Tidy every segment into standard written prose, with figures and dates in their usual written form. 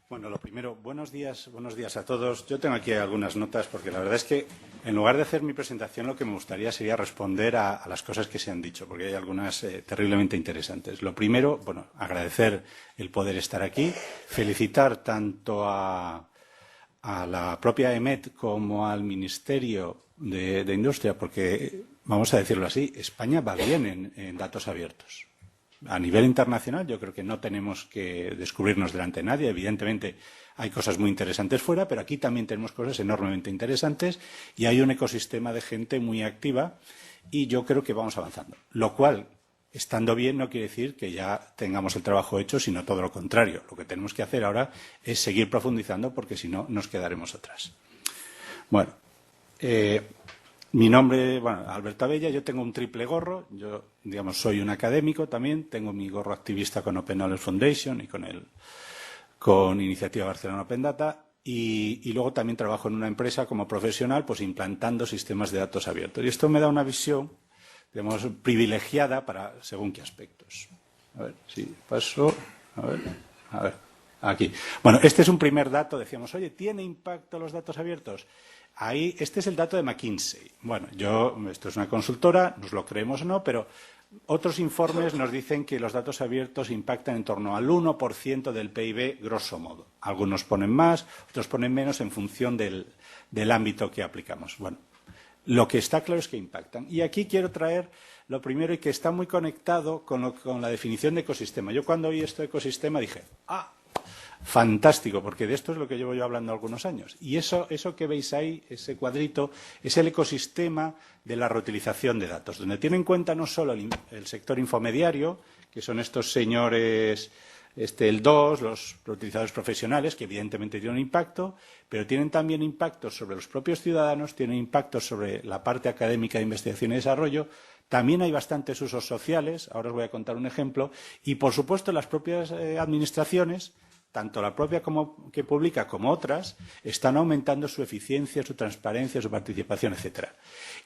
Bueno, lo primero, buenos días a todos. Yo tengo aquí algunas notas porque la verdad es que en lugar de hacer mi presentación lo que me gustaría sería responder a las cosas que se han dicho, porque hay algunas terriblemente interesantes. Lo primero, bueno, agradecer el poder estar aquí, felicitar tanto a la propia EMET como al Ministerio de Industria, porque, vamos a decirlo así, España va bien en datos abiertos. A nivel internacional yo creo que no tenemos que descubrirnos delante de nadie. Evidentemente hay cosas muy interesantes fuera, pero aquí también tenemos cosas enormemente interesantes y hay un ecosistema de gente muy activa y yo creo que vamos avanzando. Lo cual, estando bien, no quiere decir que ya tengamos el trabajo hecho, sino todo lo contrario. Lo que tenemos que hacer ahora es seguir profundizando porque si no nos quedaremos atrás. Bueno, mi nombre, bueno, Alberto Abella, yo tengo un triple gorro, yo, digamos, soy un académico también, tengo mi gorro activista con Open Knowledge Foundation y con Iniciativa Barcelona Open Data y luego también trabajo en una empresa como profesional, pues implantando sistemas de datos abiertos. Y esto me da una visión, digamos, privilegiada para según qué aspectos. A ver, si paso, a ver, aquí. Bueno, este es un primer dato, decíamos, oye, ¿tiene impacto los datos abiertos? Ahí, este es el dato de McKinsey. Bueno, esto es una consultora, nos lo creemos o no, pero otros informes nos dicen que los datos abiertos impactan en torno al 1% del PIB, grosso modo. Algunos ponen más, otros ponen menos en función del ámbito que aplicamos. Bueno, lo que está claro es que impactan. Y aquí quiero traer lo primero y que está muy conectado con la definición de ecosistema. Yo cuando oí esto de ecosistema dije, fantástico, porque de esto es lo que llevo yo hablando algunos años. Y eso que veis ahí, ese cuadrito, es el ecosistema de la reutilización de datos, donde tiene en cuenta no solo el sector infomediario, que son estos señores, el 2, los reutilizadores profesionales, que evidentemente tienen un impacto, pero tienen también impactos sobre los propios ciudadanos, tienen impactos sobre la parte académica de investigación y desarrollo. También hay bastantes usos sociales, ahora os voy a contar un ejemplo, y por supuesto las propias administraciones, tanto la propia que publica como otras, están aumentando su eficiencia, su transparencia, su participación, etcétera.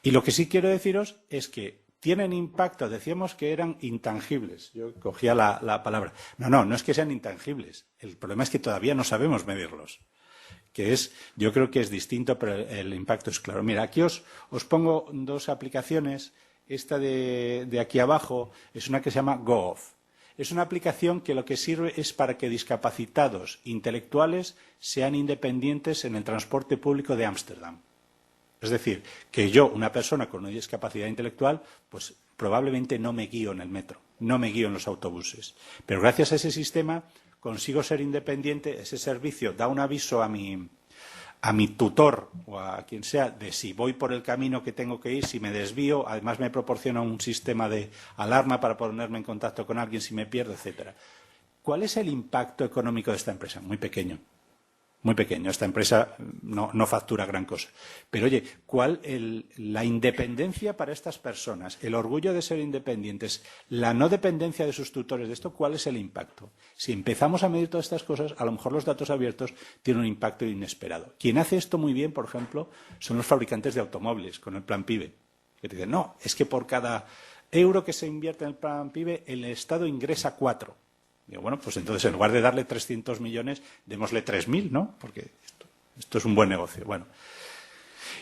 Y lo que sí quiero deciros es que tienen impacto, decíamos que eran intangibles. Yo cogía la palabra. No es que sean intangibles. El problema es que todavía no sabemos medirlos. Yo creo que es distinto, pero el impacto es claro. Mira, aquí os pongo dos aplicaciones. Esta de aquí abajo es una que se llama GoOff. Es una aplicación que lo que sirve es para que discapacitados intelectuales sean independientes en el transporte público de Ámsterdam. Es decir, que yo, una persona con una discapacidad intelectual, pues probablemente no me guío en el metro, no me guío en los autobuses. Pero gracias a ese sistema consigo ser independiente, ese servicio da un aviso a mi tutor o a quien sea de si voy por el camino que tengo que ir, si me desvío, además me proporciona un sistema de alarma para ponerme en contacto con alguien si me pierdo, etcétera. ¿Cuál es el impacto económico de esta empresa? Muy pequeño. Muy pequeño. Esta empresa no factura gran cosa. Pero, oye, la independencia para estas personas, el orgullo de ser independientes, la no dependencia de sus tutores de esto, ¿cuál es el impacto? Si empezamos a medir todas estas cosas, a lo mejor los datos abiertos tienen un impacto inesperado. Quien hace esto muy bien, por ejemplo, son los fabricantes de automóviles, con el plan PIBE. Que te dicen, no, es que por cada euro que se invierte en el plan PIBE, el Estado ingresa 4. Digo, bueno, pues entonces en lugar de darle 300 millones, démosle 3.000, ¿no? Porque esto es un buen negocio. Bueno.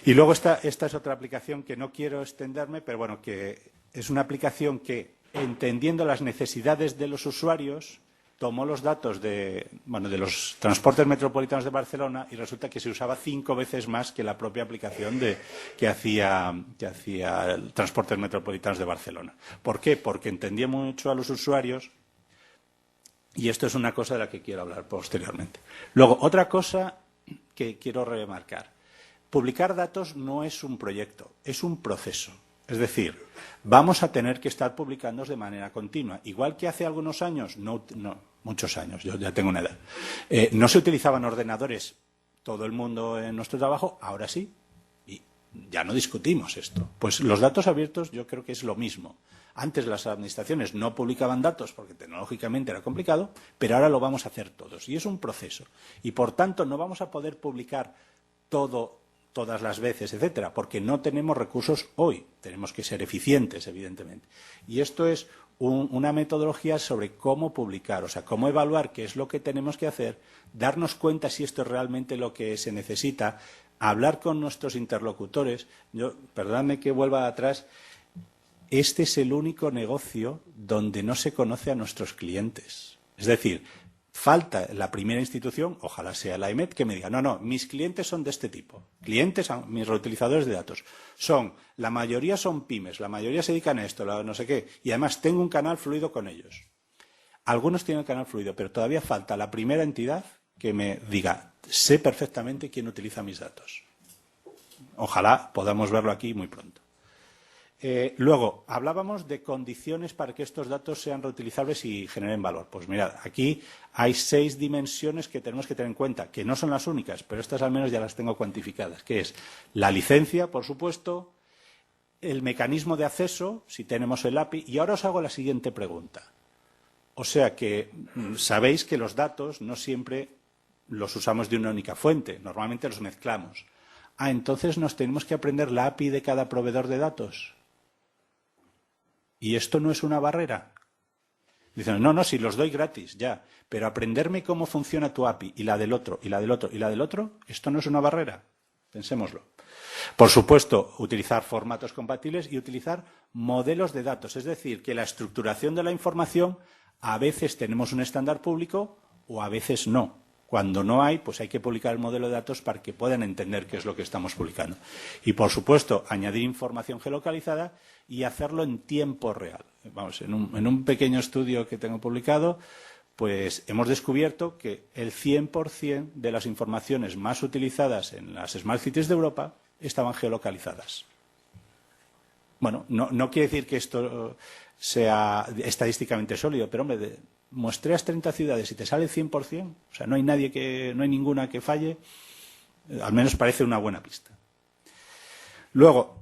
Y luego esta es otra aplicación que no quiero extenderme, pero bueno, que es una aplicación que, entendiendo las necesidades de los usuarios, tomó los datos de los transportes metropolitanos de Barcelona y resulta que se usaba 5 veces más que la propia aplicación que hacía el transportes metropolitanos de Barcelona. ¿Por qué? Porque entendía mucho a los usuarios. Y esto es una cosa de la que quiero hablar posteriormente. Luego, otra cosa que quiero remarcar. Publicar datos no es un proyecto, es un proceso. Es decir, vamos a tener que estar publicándolos de manera continua. Igual que hace algunos años, no muchos años, yo ya tengo una edad, no se utilizaban ordenadores todo el mundo en nuestro trabajo, ahora sí. Y ya no discutimos esto. Pues los datos abiertos yo creo que es lo mismo. Antes las administraciones no publicaban datos porque tecnológicamente era complicado, pero ahora lo vamos a hacer todos. Y es un proceso. Y, por tanto, no vamos a poder publicar todas las veces, etcétera, porque no tenemos recursos hoy. Tenemos que ser eficientes, evidentemente. Y esto es una metodología sobre cómo publicar, o sea, cómo evaluar qué es lo que tenemos que hacer, darnos cuenta si esto es realmente lo que se necesita, hablar con nuestros interlocutores. Perdóname que vuelva atrás, este es el único negocio donde no se conoce a nuestros clientes. Es decir, falta la primera institución, ojalá sea la EMET, que me diga, no, mis clientes son de este tipo. Clientes, mis reutilizadores de datos, la mayoría son pymes, la mayoría se dedican a esto, no sé qué, y además tengo un canal fluido con ellos. Algunos tienen el canal fluido, pero todavía falta la primera entidad que me diga, sé perfectamente quién utiliza mis datos. Ojalá podamos verlo aquí muy pronto. Luego, hablábamos de condiciones para que estos datos sean reutilizables y generen valor. Pues mirad, aquí hay 6 dimensiones que tenemos que tener en cuenta, que no son las únicas, pero estas al menos ya las tengo cuantificadas, que es la licencia, por supuesto, el mecanismo de acceso, si tenemos el API, y ahora os hago la siguiente pregunta. O sea que sabéis que los datos no siempre los usamos de una única fuente, normalmente los mezclamos. Entonces nos tenemos que aprender la API de cada proveedor de datos. ¿Y esto no es una barrera? Dicen, no, si los doy gratis, ya. Pero aprenderme cómo funciona tu API y la del otro, y la del otro, y la del otro, ¿esto no es una barrera? Pensémoslo. Por supuesto, utilizar formatos compatibles y utilizar modelos de datos. Es decir, que la estructuración de la información, a veces tenemos un estándar público o a veces no. Cuando no hay, pues hay que publicar el modelo de datos para que puedan entender qué es lo que estamos publicando. Y, por supuesto, añadir información geolocalizada y hacerlo en tiempo real. Vamos, en un pequeño estudio que tengo publicado, pues hemos descubierto que el 100% de las informaciones más utilizadas en las Smart Cities de Europa estaban geolocalizadas. Bueno, no quiere decir que esto sea estadísticamente sólido, pero, hombre, muestreas 30 ciudades y te sale el 100%, o sea, no hay ninguna que falle, al menos parece una buena pista. Luego,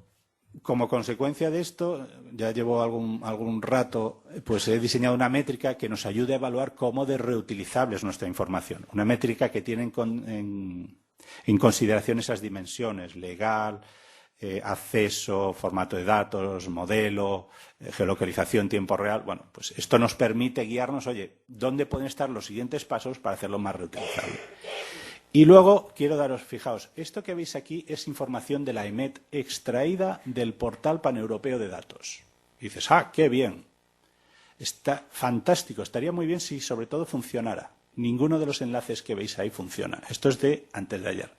como consecuencia de esto, ya llevo algún rato, pues he diseñado una métrica que nos ayude a evaluar cómo de reutilizable es nuestra información. Una métrica que tiene en consideración esas dimensiones, legal, acceso, formato de datos, modelo, geolocalización, tiempo real. Bueno, pues esto nos permite guiarnos, oye, ¿dónde pueden estar los siguientes pasos para hacerlo más reutilizable? Y luego quiero daros, fijaos, esto que veis aquí es información de la EMET extraída del portal paneuropeo de datos. Y dices, qué bien, está fantástico, estaría muy bien si sobre todo funcionara. Ninguno de los enlaces que veis ahí funciona. Esto es de antes de ayer.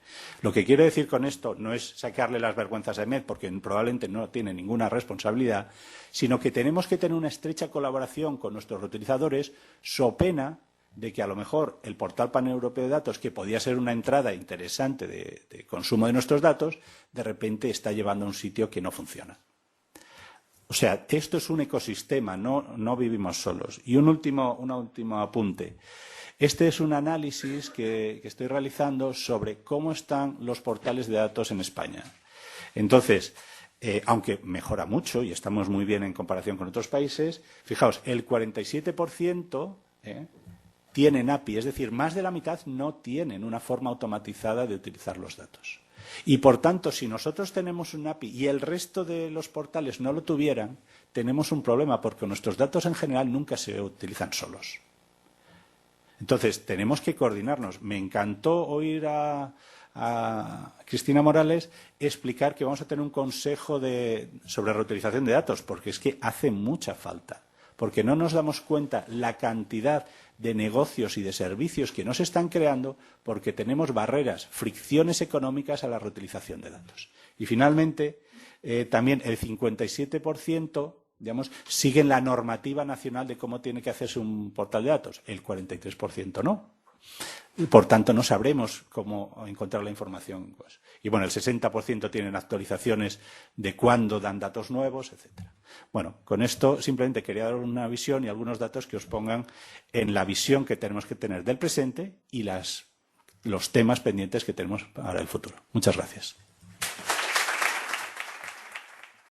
Lo que quiero decir con esto no es sacarle las vergüenzas a EMET, porque probablemente no tiene ninguna responsabilidad, sino que tenemos que tener una estrecha colaboración con nuestros reutilizadores, so pena de que a lo mejor el portal paneuropeo de datos, que podía ser una entrada interesante de consumo de nuestros datos, de repente está llevando a un sitio que no funciona. O sea, esto es un ecosistema, no vivimos solos. Y un último apunte. Este es un análisis que estoy realizando sobre cómo están los portales de datos en España. Entonces, aunque mejora mucho y estamos muy bien en comparación con otros países, fijaos, el 47% tienen API, es decir, más de la mitad no tienen una forma automatizada de utilizar los datos. Y, por tanto, si nosotros tenemos un API y el resto de los portales no lo tuvieran, tenemos un problema porque nuestros datos en general nunca se utilizan solos. Entonces, tenemos que coordinarnos. Me encantó oír a Cristina Morales explicar que vamos a tener un consejo sobre reutilización de datos, porque es que hace mucha falta, porque no nos damos cuenta la cantidad de negocios y de servicios que nos están creando porque tenemos barreras, fricciones económicas a la reutilización de datos. Y, finalmente, también el 57%, digamos, siguen la normativa nacional de cómo tiene que hacerse un portal de datos. El 43% no. Y, por tanto, no sabremos cómo encontrar la información. Y, bueno, el 60% tienen actualizaciones de cuándo dan datos nuevos, etcétera. Bueno, con esto simplemente quería dar una visión y algunos datos que os pongan en la visión que tenemos que tener del presente y los temas pendientes que tenemos para el futuro. Muchas gracias.